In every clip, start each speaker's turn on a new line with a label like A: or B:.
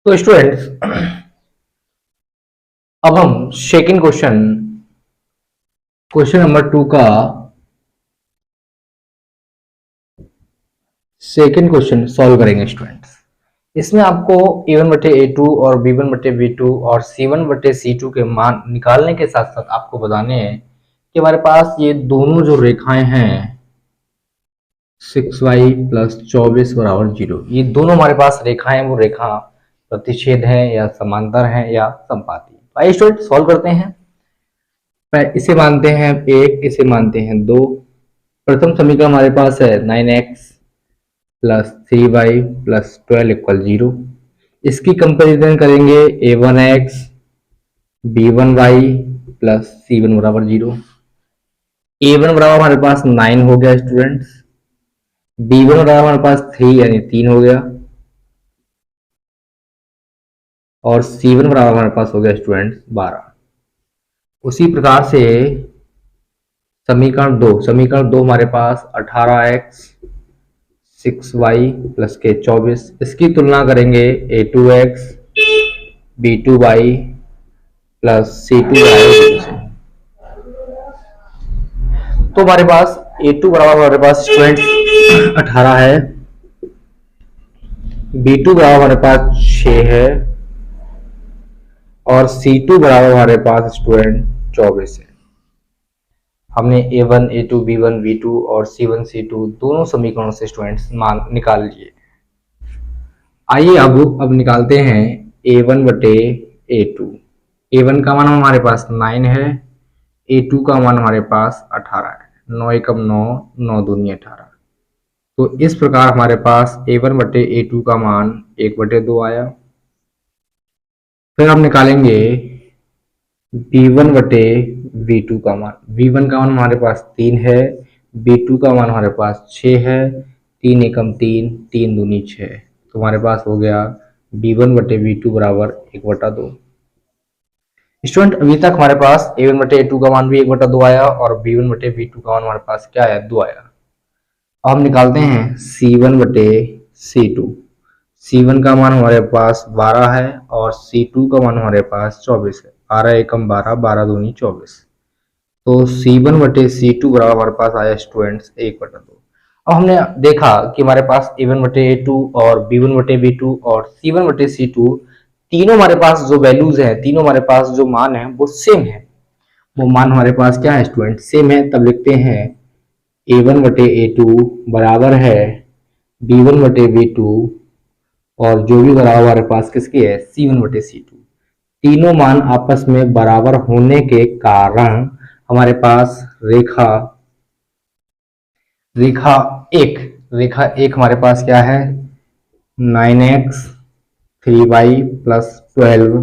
A: तो स्टूडेंट्स, अब हम सेकंड क्वेश्चन नंबर 2 का सेकंड क्वेश्चन सॉल्व करेंगे स्टूडेंट्स। इसमें आपको ए वन बटे ए टू और बी वन बटे बी टू और सी वन बटे सी टू के मान निकालने के साथ साथ आपको बताने हैं कि हमारे पास ये दोनों जो रेखाएं हैं 6y+24 = 0, ये दोनों हमारे पास रेखाएं वो रेखा प्रतिच्छेद है या समांतर है या समपाती। आइए स्टूडेंट सॉल्व करते हैं। इसे मानते हैं एक, इसे मानते हैं दो। प्रथम समीकरण हमारे पास है 9x+3y+12 = 0। इसकी कंपेरिजन करेंगे a1x b1y प्लस c1 बराबर 0। a1 बराबर हमारे पास 9 हो गया स्टूडेंट्स, b1 बराबर हमारे पास 3 यानी 3 हो गया, और c1 बराबर हमारे पास हो गया स्टूडेंट्स 12। उसी प्रकार से समीकरण दो हमारे पास 18x 6y+24, इसकी तुलना करेंगे a2x b2y प्लस c2 बराबर 0 से। तो हमारे पास a2 बराबर हमारे पास स्टूडेंट 18 है, b2 बराबर हमारे पास 6 है, और c2 बराबर हमारे पास स्टूडेंट 24 है। हमने a1 a2 b1 b2 और c1 c2 दोनों समीकरणों से स्टूडेंट्स मान निकाल लिए। आइए अब निकालते हैं a1 बटे a2। a1 का मान हमारे पास 9 है, a2 का मान हमारे पास 18 है। 9 एकम 9, 9 दूनी 18। तो इस प्रकार हमारे पास a1 बटे a2 का मान 1 बटे 2 आया। फिर हम निकालेंगे b1 बटे b2 का मान। b1 का मान हमारे पास 3 है, b2 का मान हमारे पास 6 है। 3 एकम 3, 3 दूनी 6। तो हमारे पास हो गया b1 बटे b2 बराबर 1/2। स्टूडेंट अभी तक हमारे पास a1 बटे a2 का मान भी 1/2 आया और b1 बटे b2 का मान हमारे पास क्या आया, 2 आया। अब हम निकालते हैं c1 बटे c2। c1 का मान हमारे पास 12 है और c2 का मान हमारे पास 24 है। 12 एकम 12, 12 दूनी 24। तो c1 बटे c2 बराबर हमारे पास आया स्टूडेंट्स 1/2। अब हमने देखा कि हमारे पास a1 बटे a2 और b1 बटे b2 और c1 बटे c2 तीनों हमारे पास जो वैल्यूज हैं, तीनों हमारे पास जो मान है वो सेम है। वो मान हमारे पास क्या है स्टूडेंट, सेम है। तब लिखते हैं a1 बटे a2 बराबर है b1 बटे b2 और जो भी बराबर हमारे पास किसकी है, c1 बटे c2। तीनों मान आपस में बराबर होने के कारण हमारे पास रेखा रेखा रेखा एक हमारे पास क्या है, 9x 3y+12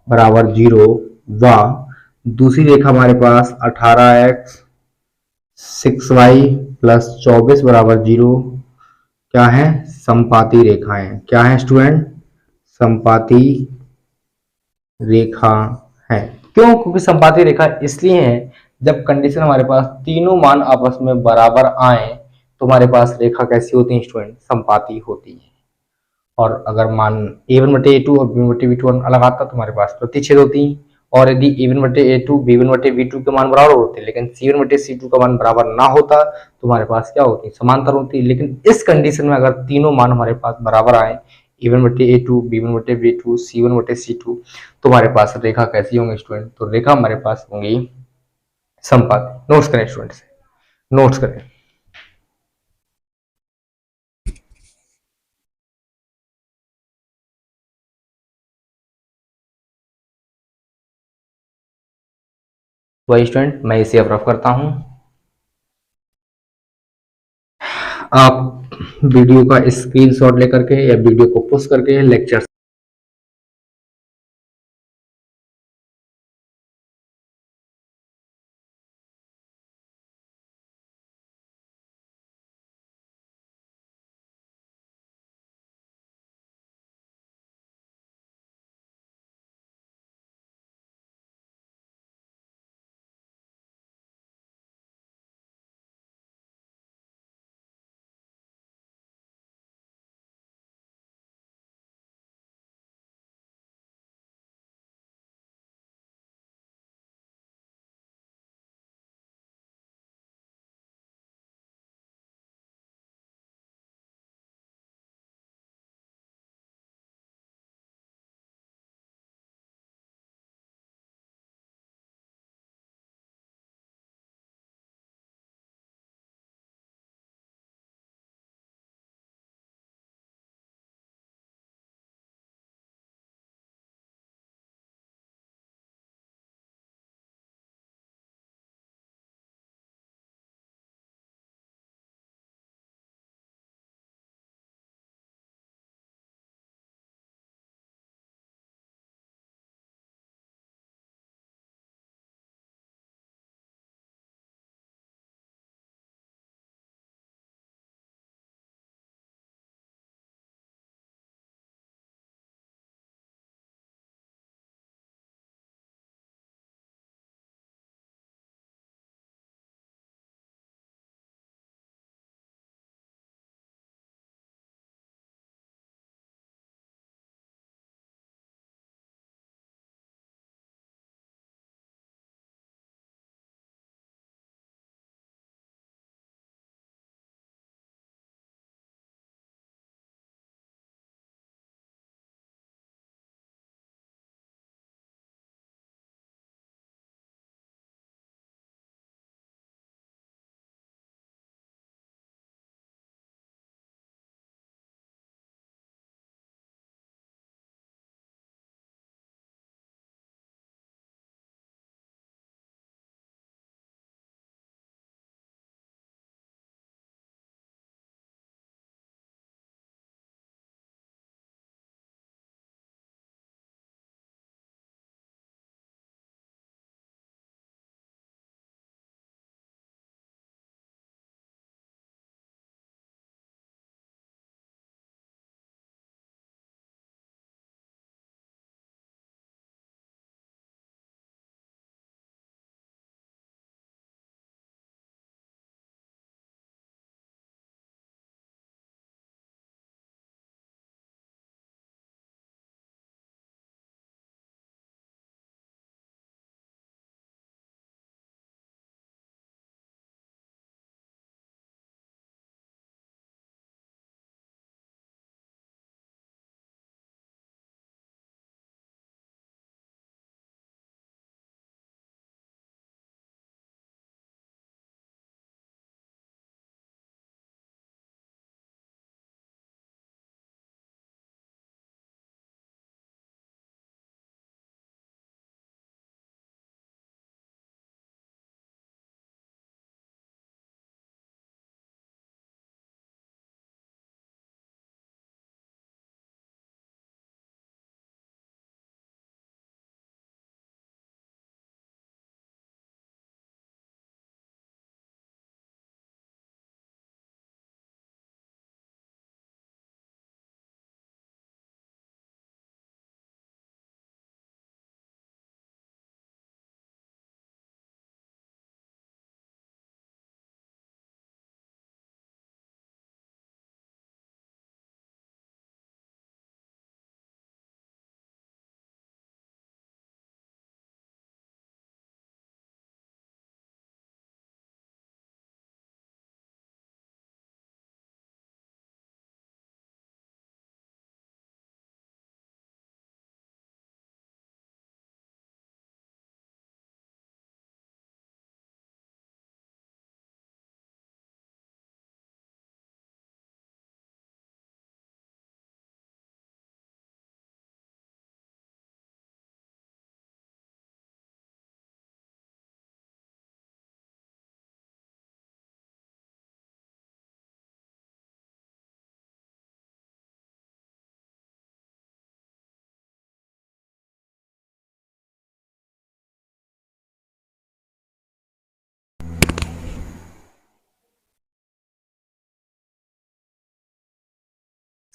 A: बराबर 0 व दूसरी रेखा हमारे पास 18x 6y+24 बराबर 0 क्या है, समपाती रेखाएं। क्या है स्टूडेंट, समपाती रेखा है। क्यों, क्योंकि संपाती रेखा इसलिए है जब कंडीशन हमारे पास तीनों मान आपस में बराबर आए तो हमारे पास रेखा कैसी होती है स्टूडेंट, संपाती होती है। और अगर मान a1 बटे a2 और b1 बटे b2 अलग आता तो हमारे पास प्रतिच्छेद होती। और यदि a1 बटे a2 b1 बटे b2 के मान बराबर होते लेकिन c1 बटे c2 का मान बराबर ना होता तो हमारे पास क्या होती, समांतर होती। लेकिन इस कंडीशन में अगर तीनों मान हमारे पास बराबर आए, a1 बटे a2 b1 बटे b2 c1 बटे c2, तो हमारे पास रेखा कैसी होंगी स्टूडेंट, तो रेखा हमारे पास होंगी संपात। नोट्स करें स्टूडेंट से, नोट्स करें। वही स्टूडेंट मैं इसे अब रफ करता हूं। आप वीडियो का स्क्रीनशॉट लेकर के या वीडियो को पोस्ट करके लेक्चर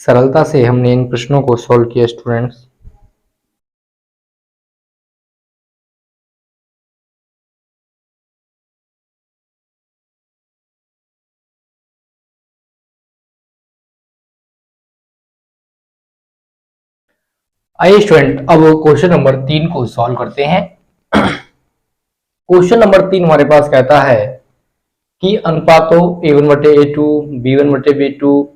A: सरलता से हमने इन प्रश्नों को सॉल्व किया स्टूडेंट्स। आइए स्टूडेंट अब क्वेश्चन नंबर 3 को सॉल्व करते हैं। क्वेश्चन नंबर 3 हमारे पास कहता है कि अनुपातों a1 बटे a2, b1 बटे b2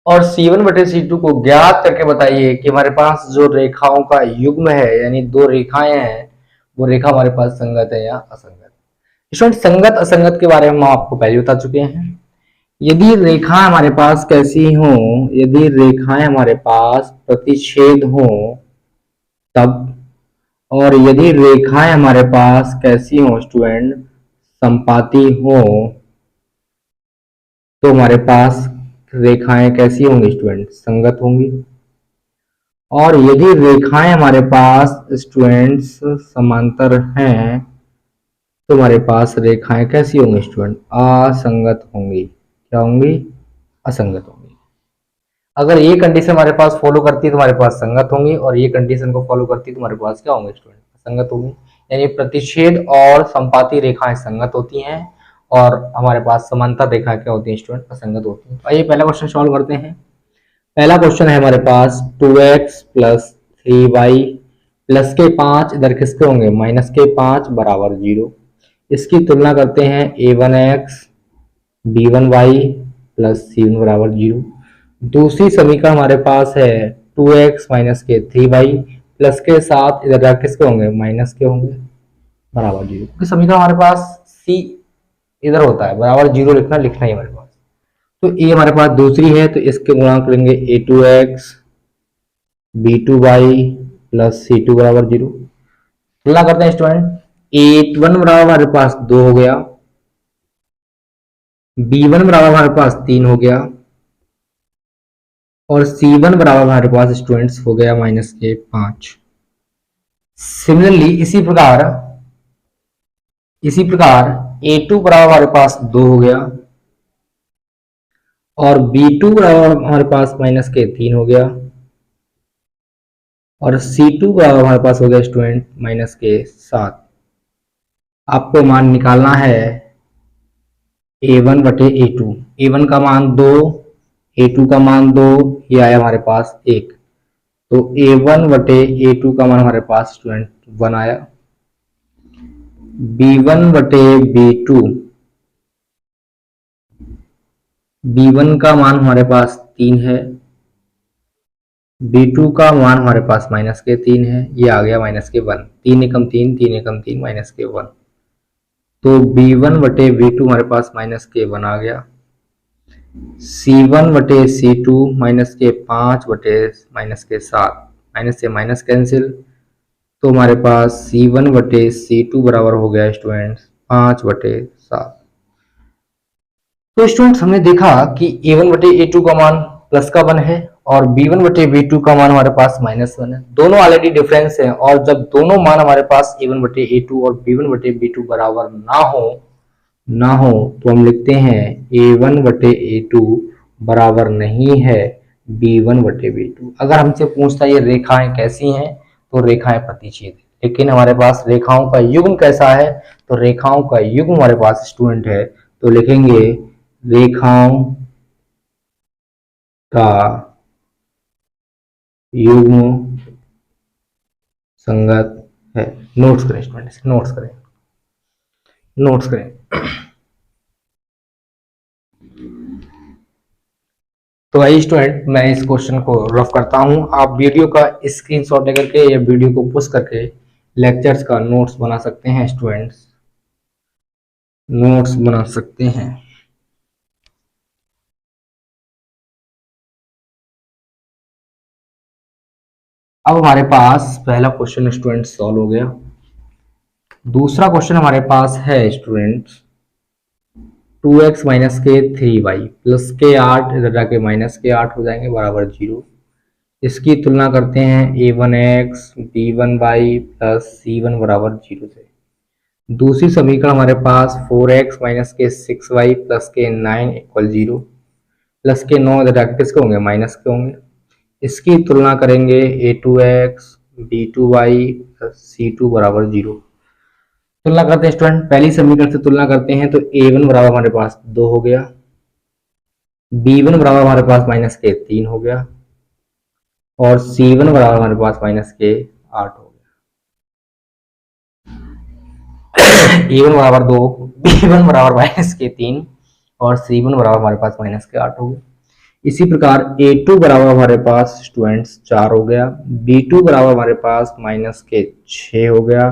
A: और c1 बटे c2 को ज्ञात करके बताइए कि हमारे पास जो रेखाओं का युग्म है, यानी दो रेखाएं हैं, वो रेखा हमारे पास संगत है या असंगत। स्टूडेंट संगत असंगत के बारे में हम आपको पहले बता चुके हैं। यदि रेखाएं हमारे पास कैसी हो, यदि रेखाएं हमारे पास प्रतिच्छेद हो तब, और यदि रेखाएं हमारे पास कैसी हो स्टूडेंट, संपाती हो, तो हमारे पास रेखाएं कैसी होंगी स्टूडेंट, संगत होंगी। और यदि रेखाएं हमारे पास स्टूडेंट्स समांतर हैं तो हमारे पास रेखाएं कैसी होंगी स्टूडेंट, असंगत होंगी। क्या होंगी, असंगत होंगी। अगर ये कंडीशन हमारे पास फॉलो करती है तो हमारे पास संगत होंगी, और ये कंडीशन को फॉलो करती है तो हमारे पास क्या होंगे स्टूडेंट, असंगत होंगी। यानी प्रतिच्छेद और संपाती रेखाएं संगत होती हैं और हमारे पास समांतर रेखाएं क्या होती हैं स्टूडेंट, असंगत होती हैं। आइए पहला क्वेश्चन सॉल्व करते हैं। पहला क्वेश्चन है हमारे पास 2x प्लस 3y प्लस के 5 इधर किसके होंगे, माइनस के 5 बराबर 0। इसकी तुलना करते हैं a1x b1y प्लस c1 बराबर 0। दूसरी समीकरण हमारे पास है 2x माइनस के 3y प्लस के 7 इधर किसके होंगे, माइनस के होंगे, बराबर 0। समीकरण हमारे पास c इधर होता है, बराबर 0 लिखना ही हमारे पास। तो ये हमारे पास दूसरी है, तो इसके गुणांक लेंगे a2x b2y प्लस c2 बराबर 0। तुलना करते हैं स्टूडेंट, a1 बराबर हमारे पास 2 हो गया, b1 बराबर हमारे पास 3 हो गया, और c1 बराबर हमारे पास स्टूडेंट्स हो गया माइनस के 5। सिमिलरली इसी प्रकार a2 बराबर हमारे पास 2 हो गया, और b2 बराबर हमारे पास माइनस के 3 हो गया, और c2 बराबर हमारे पास हो गया स्टूडेंट माइनस के 7। आपको मान निकालना है a1 बटे a2। a1 का मान 2, a2 का मान 2, ये आया हमारे पास 1। तो a1 बटे a2 का मान हमारे पास स्टूडेंट 1 आया। b1 बटे b2, b1 का मान हमारे पास 3 है, b2 का मान हमारे पास माइनस के 3 है, ये आ गया माइनस के 1। 3 एकम 3, 3 एकम 3 माइनस के 1। तो b1 बटे b2 हमारे पास माइनस के 1 आ गया। c1 बटे c2 माइनस के 5 बटे माइनस के 7, माइनस से माइनस कैंसिल, तो हमारे पास c1 बटे c2 बराबर हो गया स्टूडेंट्स 5 बटे 7। तो स्टूडेंट्स हमने देखा कि a1 बटे a2 का मान प्लस का 1 है और b1 बटे b2 का मान हमारे पास माइनस 1 है। दोनों ऑलरेडी डिफरेंस है, और जब दोनों मान हमारे पास a1 बटे a2 और b1 बटे b2 बराबर ना हो तो हम लिखते हैं a1 बटे a2 बराबर नहीं है b1 बटे b2। अगर हमसे पूछता है ये रेखाएं कैसी हैं, तो रेखाएं प्रतिच्छेद। लेकिन हमारे पास रेखाओं का युग्म कैसा है, तो रेखाओं का युग्म हमारे पास स्टूडेंट है, तो लिखेंगे रेखाओं का युग्म संगत है। नोट्स करें स्टूडेंट्स, नोट्स करें। तो आइए स्टूडेंट मैं इस क्वेश्चन को रफ करता हूं। आप वीडियो का स्क्रीनशॉट लेकर के या वीडियो को पुश करके लेक्चर्स का नोट्स बना सकते हैं स्टूडेंट्स, नोट्स बना सकते हैं। अब हमारे पास पहला क्वेश्चन स्टूडेंट सॉल्व हो गया। दूसरा क्वेश्चन हमारे पास है स्टूडेंट्स 2x माइनस के 3y प्लस के 8 इधर जाके माइनस के 8 हो जाएंगे बराबर 0। इसकी तुलना करते हैं a1x b1y प्लस c1 बराबर 0 से। दूसरी समीकरण हमारे पास 4x माइनस के 6y प्लस के 9 इक्वल 0। प्लस के 9 इधर जाके किसके होंगे, माइनस के होंगे। इसकी तुलना करेंगे a2x b2y c2 बराबर 0। तुलना करते हैं स्टूडेंट, पहली समीकरण से तुलना करते हैं तो a1 बराबर हमारे पास 2 हो गया, b1 बराबर हमारे पास माइनस के 3 हो गया और c1 बराबर हमारे पास माइनस के 8 हो गया। a1 बराबर 2, b1 बराबर माइनस के 3 और c1 बराबर हमारे पास माइनस के 8 हो गया। इसी प्रकार a2 बराबर हमारे पास स्टूडेंट्स 4 हो गया, b2 बराबर हमारे पास माइनस के 6 हो गया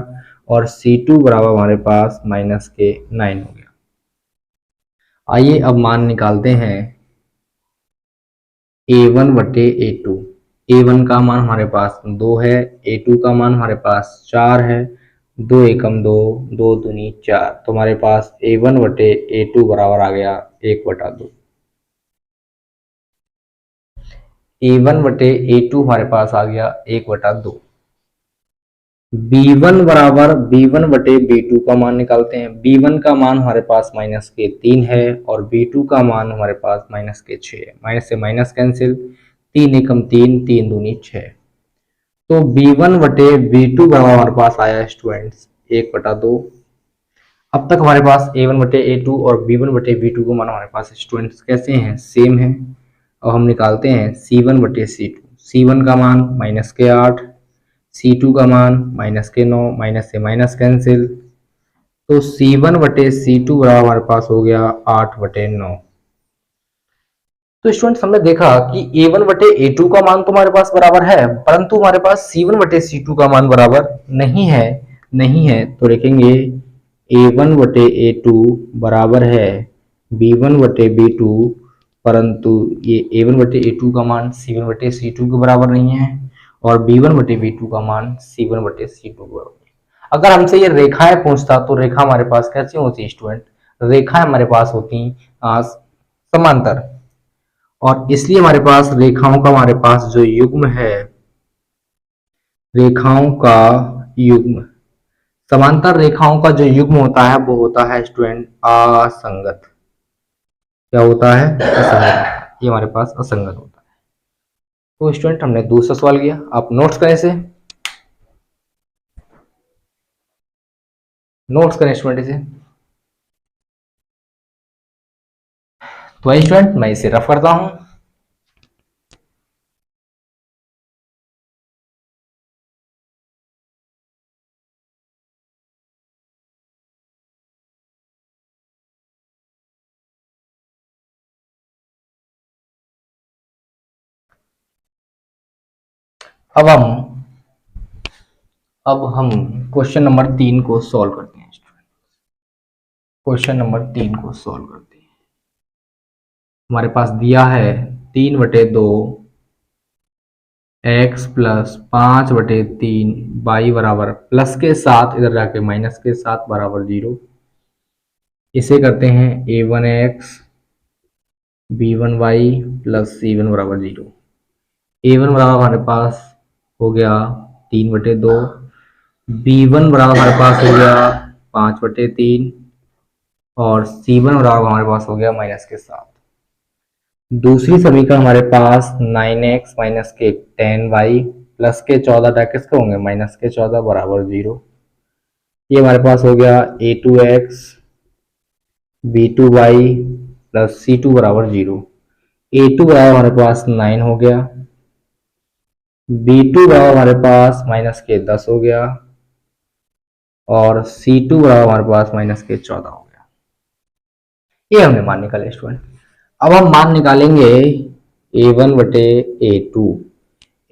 A: और c2 बराबर हमारे पास माइनस के 9 हो गया। आइए अब मान निकालते हैं a1 बटे a2। a1 का मान हमारे पास 2 है, a2 का मान हमारे पास 4 है, 2 एकम 2, 2 दूनी 4, तो हमारे पास a1 बटे a2 बराबर आ गया 1 बटा 2। a1 बटे a2 हमारे पास आ गया 1 बटा 2। b1 बराबर b1 बटे b2 का मान निकालते हैं। b1 का मान हमारे पास माइनस के 3 है और b2 का मान हमारे पास माइनस के 6 है। माइनस से माइनस कैंसिल, 3 एकम 3, 3 दूनी 6, तो b1 बटे b2 बराबर हमारे पास आया स्टूडेंट्स 1 बटा 2। अब तक हमारे पास a1 बटे a2 और b1 बटे b2 का मान हमारे पास स्टूडेंट्स कैसे हैं, सेम है। अब हम निकालते हैं c1 बटे c2। c1 का मान माइनस के 8, c2 का मान माइनस के 9, माइनस से माइनस कैंसिल, तो c1 बटे c2 बराबर हमारे पास हो गया 8 बटे 9। तो स्टूडेंट्स हमने देखा कि a1 बटे a2 का मान तो हमारे पास बराबर है, परंतु हमारे पास c1 बटे c2 का मान बराबर नहीं है। तो लिखेंगे a1 बटे a2 बराबर है b1 बटे b2, परंतु ये a1 बटे a2 का मान c1 बटे c2 के बराबर नहीं है और b1 बटे b2 का मान c1 बटे c2 के बराबर नहीं है। अगर हमसे ये रेखाएं पूछता तो रेखा हमारे पास कैसी होती स्टूडेंट, रेखाएं हमारे पास होती समांतर, और इसलिए हमारे पास रेखाओं का हमारे पास जो युग्म है, रेखाओं का युग्म, समांतर रेखाओं का जो युग्म होता है वो होता है स्टूडेंट असंगत। क्या होता है, असंगत। ये हमारे पास असंगत होता है। तो स्टूडेंट हमने दूसरा सवाल किया, आप नोट्स करें इसे, नोट्स करें स्टूडेंट इसे। तो स्टूडेंट मैं इसे रफ करता हूं। अब हम क्वेश्चन नंबर 3 को सॉल्व करते हैं स्टूडेंट। क्वेश्चन नंबर 3 को सॉल्व करते हैं। हमारे पास दिया है 3 बटे 2 x प्लस 5 बटे 3 y बराबर प्लस के साथ इधर जाके माइनस के साथ बराबर 0। इसे करते हैं a1x b1y प्लस c1 बराबर 0। a1 बराबर हमारे पास हो गया 3 बटे 2, b1 बराबर हमारे पास हो गया 5 बटे 3 और c1 बराबर हमारे पास हो गया माइनस के साथ। दूसरी समीकरण हमारे पास 9x माइनस के 10y प्लस के 14 किसके होंगे, माइनस के 14 बराबर 0। ये हमारे पास हो गया a2x b2y प्लस c2 बराबर 0। a2 बराबर हमारे पास 9 हो गया, b2 बराबर हमारे पास माइनस के 10 हो गया और c2 बराबर हमारे पास माइनस के 14 हो गया। ये हमने मान निकाले स्टूडेंट। अब हम मान निकालेंगे a1 बटे a2।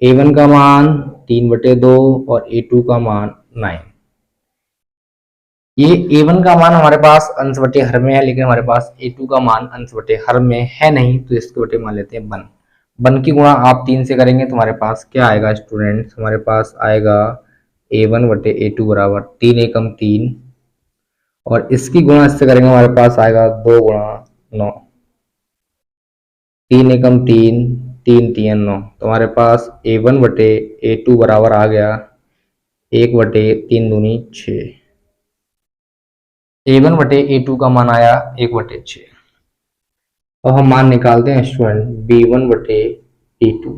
A: a1 का मान 3 बटे 2 और a2 का मान 9। ये a1 का मान हमारे पास अंश बटे हर में है, लेकिन हमारे पास a2 का मान अंश बटे हर में है नहीं, तो इसके बटे मान लेते हैं 1। 1 की गुणा आप 3 से करेंगे तो हमारे पास क्या आएगा स्टूडेंट्स, हमारे पास आएगा a1 बटे a2 बराबर 3 एकम 3 और इसकी गुणा इससे करेंगे हमारे पास आएगा 2 गुणा 9, 3 एकम 3, 3 3 9, तो हमारे पास a1 बटे a2 बराबर आ गया 1 बटे 3 दूनी 6। a1 बटे a2 का मान आया 1 बटे 6 अब हम मान निकालते हैं स्टूडेंट b1 बटे b2।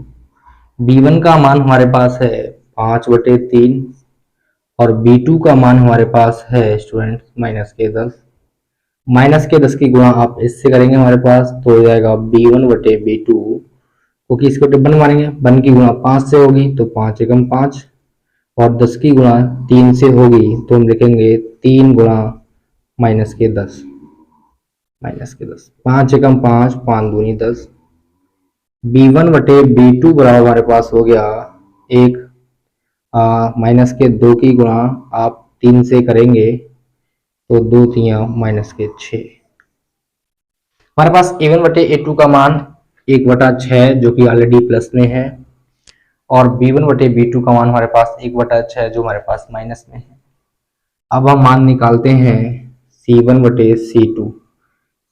A: b1 का मान हमारे पास है 5/3 और b2 का मान हमारे पास है स्टूडेंट -10। -10 की गुणा आप इससे करेंगे हमारे पास तो हो जाएगा b1 बटे b2, क्योंकि इसको वन मानेंगे, 1 की गुणा 5 से होगी तो 5 एकम 5, और 10 की गुणा 3 से होगी तो हम लिखेंगे 3 गुणा -10, 5 एकम 5, 5 दूनी 10। b1 बटे b2 बराबर हमारे पास हो गया एक, -2 की गुणा आप 3 से करेंगे तो 2 3 -6। हमारे पास a1 बटे a2 का मान 1/6 जो कि ऑलरेडी प्लस में है, और b1 बटे b2 का मान हमारे पास 1/6 जो हमारे पास माइनस में है। अब हम मान निकालते हैं c1 बटे c2।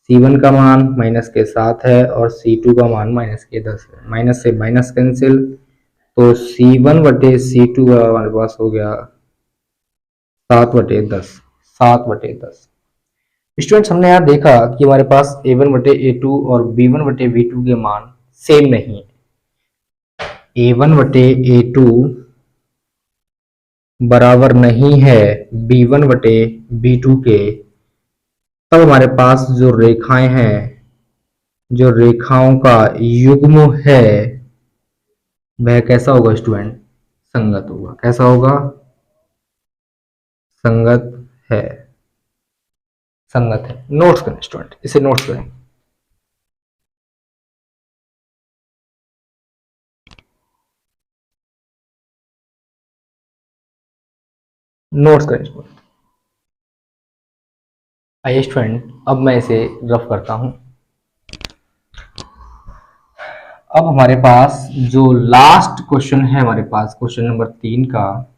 A: c1 का मान -7 है और c2 का मान -10 है। माइनस से माइनस कैंसिल, तो c1 बटे c2 हमारे पास हो गया 7/10, 7/10। स्टूडेंट्स हमने यहाँ देखा कि हमारे पास a1 बटे a2 और b1 बटे b2 के मान सेम नहीं है। a1 बटे a2 बराबर नहीं है b1 बटे b2 के, तब हमारे पास जो रेखाएं हैं, जो रेखाओं का युग्म है वह कैसा होगा स्टूडेंट? संगत होगा। कैसा होगा? संगत है, संगत है। नोट्स करें स्टूडेंट, इसे नोट्स करें। नोट्स करें स्टूडेंट। आइए स्टूडेंट, अब मैं इसे रफ करता हूं। अब हमारे पास जो लास्ट क्वेश्चन है, हमारे पास क्वेश्चन नंबर 3 का,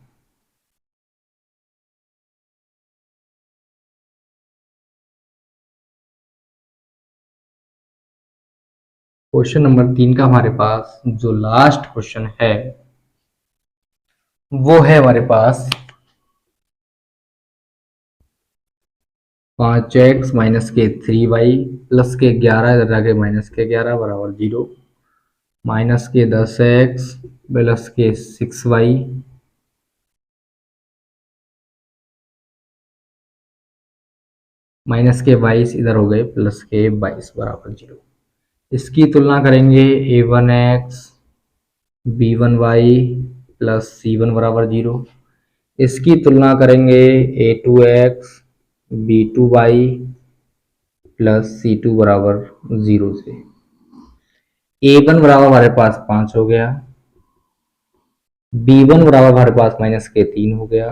A: क्वेश्चन नंबर 3 का हमारे पास जो लास्ट क्वेश्चन है वो है हमारे पास 5x माइनस के 3y प्लस के 11 इधर आगे माइनस के 11 बराबर 0, माइनस के 10x प्लस के 6y माइनस के 22 इधर हो गए प्लस के 22 बराबर 0। इसकी तुलना करेंगे a1x b1y प्लस c1 बराबर 0। इसकी तुलना करेंगे a2x b2y प्लस c2 बराबर 0 से। a1 बराबर हमारे पास 5 हो गया, b1 बराबर हमारे पास माइनस के 3 हो गया,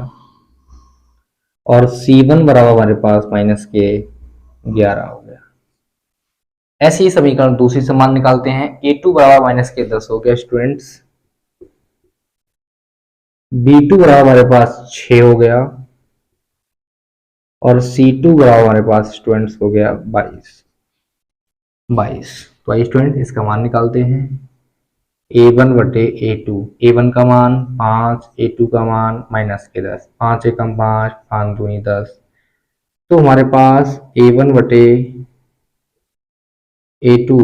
A: और c1 बराबर हमारे पास माइनस के 11 हो गया। ऐसे ही समीकरण दूसरी से मान निकालते हैं। a2 बराबर माइनस के 10 हो गया स्टूडेंट्स, b2 बराबर हमारे पास 6 हो गया, और c2 बराबर हमारे पास स्टूडेंट्स हो गया 22। तो आइए स्टूडेंट इसका मान निकालते हैं। a1 बटे a2, a1 का मान 5, a2 का मान माइनस के 10, 5 एकम 5, 5 दूनी 10। तो हमारे पास a1 बटे a2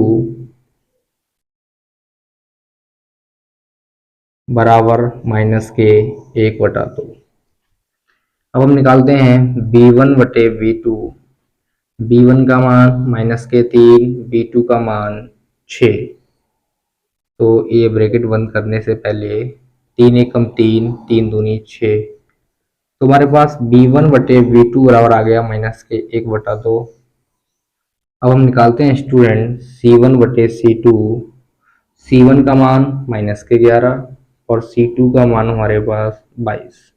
A: बराबर माइनस के 1/2। अब हम निकालते हैं b1 बटे b2। b1 का मान माइनस के 3, b2 का मान 6। तो ये ब्रैकेट बंद करने से पहले 3 एकम 3, 3 दूनी 6। तो हमारे पास b1 बटे b2 बराबर आ गया माइनस के 1/2। अब हम निकालते हैं स्टूडेंट c1 बटे c2। c1 का मान माइनस के 11 और c2 का मान हमारे पास 22।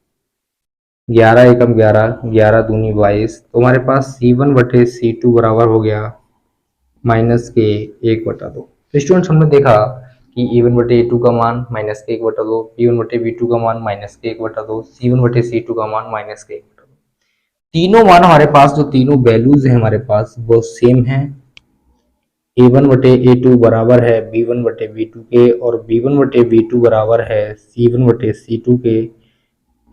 A: 11 एकम 11, 11 दूनी 22। तो हमारे पास c1 बटे c2 बराबर हो गया माइनस के 1/2। तो स्टूडेंट्स हमने देखा कि a1 बटे a2 का मान माइनस के 1/2, b1 बटे b2 का मान माइनस के 1/2, c1 बटे c2 का मान माइनस के 1/2। तीनों मान हमारे पास, जो तीनों वैल्यूज है हमारे पास वो सेम है। a1 बटे a2 बराबर है b1 बटे b2 के, और b1 बटे b2 बराबर है c1 बटे c2 के।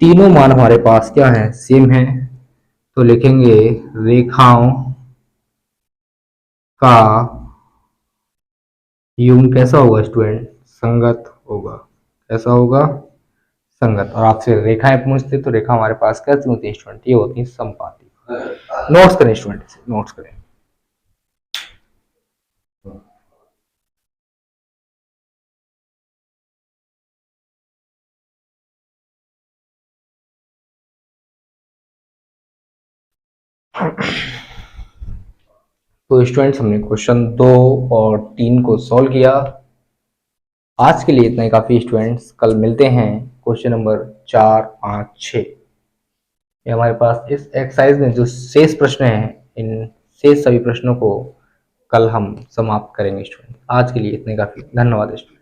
A: तीनों मान हमारे पास क्या है? सेम है। तो लिखेंगे रेखाओं का युग्म कैसा होगा स्टूडेंट? संगत होगा। कैसा होगा? संगत। और आपसे रेखाएं पूछते तो रेखा हमारे पास कैसी होती है स्टूडेंट? ये होती है संपाती। नोट्स करें स्टूडेंट, नोट्स करें। तो स्टूडेंट्स हमने क्वेश्चन 2 और 3 को सॉल्व किया। आज के लिए इतना ही काफी स्टूडेंट्स। कल मिलते हैं क्वेश्चन नंबर 4, 5, 6। ये हमारे पास इस एक्सरसाइज में जो शेष प्रश्न हैं, इन शेष सभी प्रश्नों को कल हम समाप्त करेंगे स्टूडेंट। आज के लिए इतने काफी। धन्यवाद स्टूडेंट।